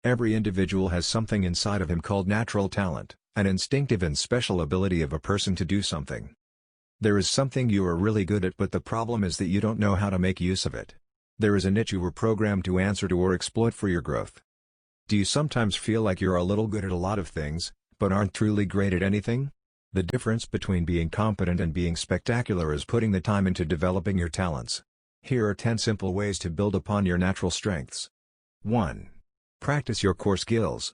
Every individual has something inside of him called natural talent, an instinctive and special ability of a person to do something. There is something you are really good at, but the problem is that you don't know how to make use of it. There is a niche you were programmed to answer to or exploit for your growth. Do you sometimes feel like you're a little good at a lot of things, but aren't truly great at anything? The difference between being competent and being spectacular is putting the time into developing your talents. Here are 10 simple ways to build upon your natural strengths. 1. Practice your core skills.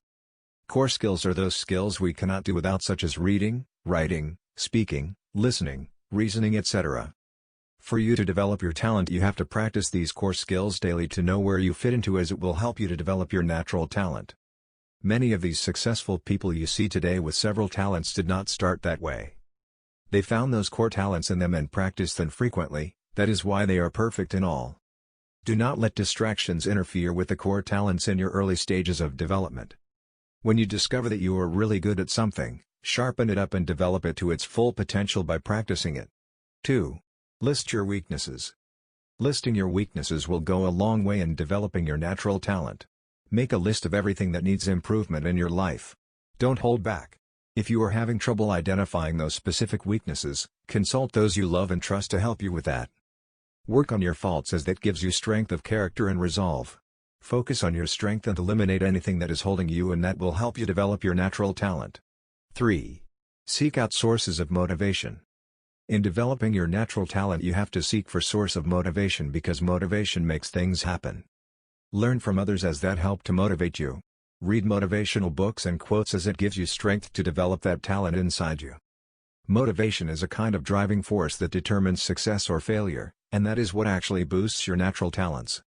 Core skills are those skills we cannot do without, such as reading, writing, speaking, listening, reasoning, etc. For you to develop your talent, you have to practice these core skills daily to know where you fit into, as it will help you to develop your natural talent. Many of these successful people you see today with several talents did not start that way. They found those core talents in them and practiced them frequently. That is why they are perfect in all. Do not let distractions interfere with the core talents in your early stages of development. When you discover that you are really good at something, sharpen it up and develop it to its full potential by practicing it. 2. List your weaknesses. Listing your weaknesses will go a long way in developing your natural talent. Make a list of everything that needs improvement in your life. Don't hold back. If you are having trouble identifying those specific weaknesses, consult those you love and trust to help you with that. Work on your faults, as that gives you strength of character and resolve. Focus on your strength and eliminate anything that is holding you, and that will help you develop your natural talent. 3. Seek out sources of motivation. In developing your natural talent, you have to seek for source of motivation, because motivation makes things happen. Learn from others, as that help to motivate you. Read motivational books and quotes, as it gives you strength to develop that talent inside you. Motivation is a kind of driving force that determines success or failure, and that is what actually boosts your natural talents.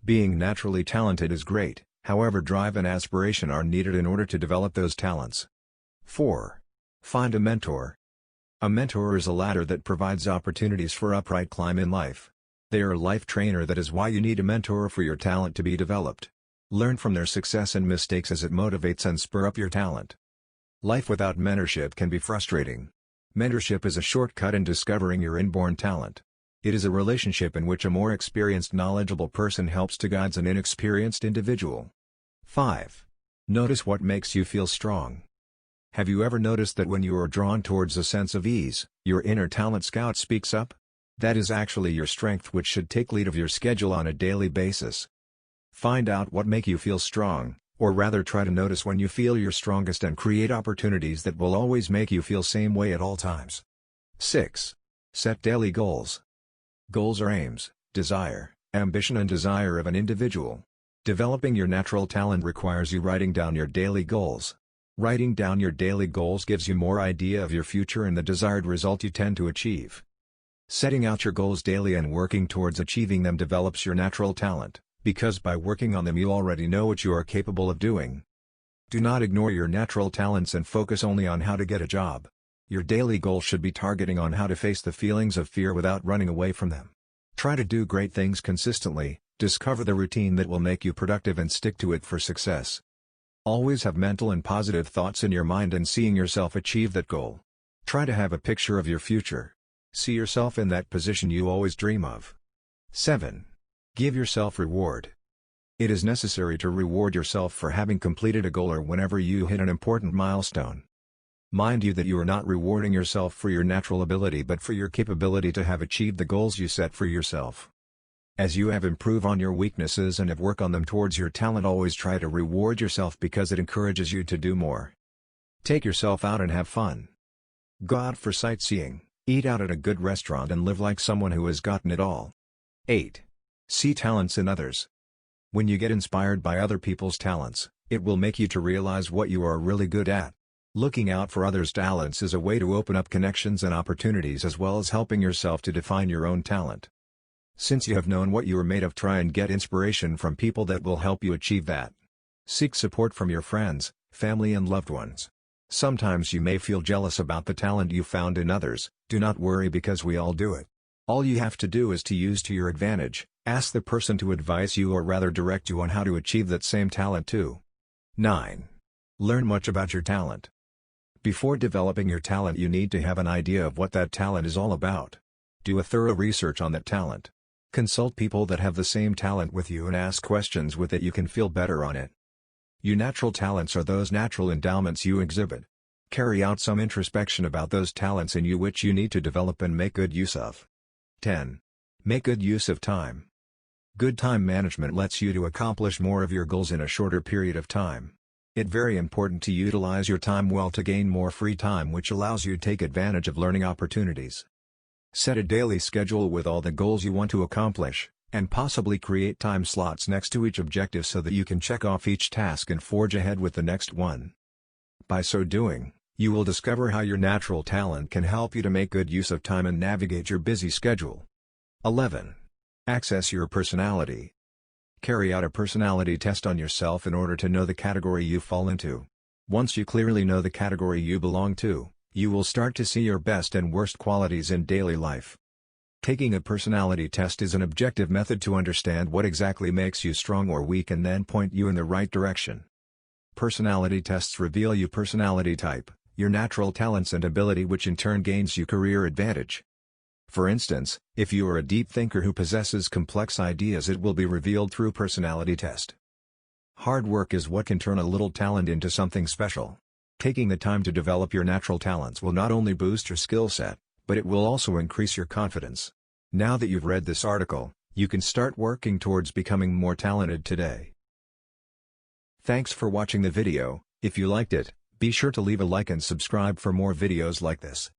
Being naturally talented is great, however, drive and aspiration are needed in order to develop those talents. 4. Find a mentor. A mentor is a ladder that provides opportunities for upright climb in life. They are a life trainer. That is why you need a mentor for your talent to be developed. Learn from their success and mistakes, as it motivates and spur up your talent. Life without mentorship can be frustrating. Mentorship is a shortcut in discovering your inborn talent. It is a relationship in which a more experienced, knowledgeable person helps to guide an inexperienced individual. 5. Notice what makes you feel strong. Have you ever noticed that when you are drawn towards a sense of ease, your inner talent scout speaks up? That is actually your strength, which should take lead of your schedule on a daily basis. Find out what make you feel strong, or rather try to notice when you feel your strongest, and create opportunities that will always make you feel same way at all times. 6. Set daily goals. Goals are aims, desire, ambition and desire of an individual. Developing your natural talent requires you writing down your daily goals. Writing down your daily goals gives you more idea of your future and the desired result you tend to achieve. Setting out your goals daily and working towards achieving them develops your natural talent, because by working on them you already know what you are capable of doing. Do not ignore your natural talents and focus only on how to get a job. Your daily goal should be targeting on how to face the feelings of fear without running away from them. Try to do great things consistently, discover the routine that will make you productive and stick to it for success. Always have mental and positive thoughts in your mind and seeing yourself achieve that goal. Try to have a picture of your future. See yourself in that position you always dream of. 7. Give yourself reward. It is necessary to reward yourself for having completed a goal or whenever you hit an important milestone. Mind you that you are not rewarding yourself for your natural ability but for your capability to have achieved the goals you set for yourself. As you have improved on your weaknesses and have worked on them towards your talent, always try to reward yourself because it encourages you to do more. Take yourself out and have fun. Go out for sightseeing, eat out at a good restaurant and live like someone who has gotten it all. 8. See talents in others. When you get inspired by other people's talents, it will make you to realize what you are really good at. Looking out for others' talents is a way to open up connections and opportunities, as well as helping yourself to define your own talent. Since you have known what you are made of, try and get inspiration from people that will help you achieve that. Seek support from your friends, family and loved ones. Sometimes you may feel jealous about the talent you found in others. Do not worry, because we all do it. All you have to do is to use to your advantage. Ask the person to advise you, or rather direct you on how to achieve that same talent too. 9. Learn much about your talent. Before developing your talent, you need to have an idea of what that talent is all about. Do a thorough research on that talent. Consult people that have the same talent with you and ask questions with it. You can feel better on it. Your natural talents are those natural endowments you exhibit. Carry out some introspection about those talents in you which you need to develop and make good use of. 10. Make good use of time. Good time management lets you to accomplish more of your goals in a shorter period of time. It's very important to utilize your time well to gain more free time, which allows you to take advantage of learning opportunities. Set a daily schedule with all the goals you want to accomplish, and possibly create time slots next to each objective so that you can check off each task and forge ahead with the next one. By so doing, you will discover how your natural talent can help you to make good use of time and navigate your busy schedule. 11. Access your personality. Carry out a personality test on yourself in order to know the category you fall into. Once you clearly know the category you belong to, you will start to see your best and worst qualities in daily life. Taking a personality test is an objective method to understand what exactly makes you strong or weak and then point you in the right direction. Personality tests reveal your personality type, your natural talents and ability, which in turn gains you career advantage. For instance, if you are a deep thinker who possesses complex ideas, it will be revealed through personality test. Hard work is what can turn a little talent into something special. Taking the time to develop your natural talents will not only boost your skill set, but it will also increase your confidence. Now that you've read this article, you can start working towards becoming more talented today. Thanks for watching the video. If you liked it, be sure to leave a like and subscribe for more videos like this.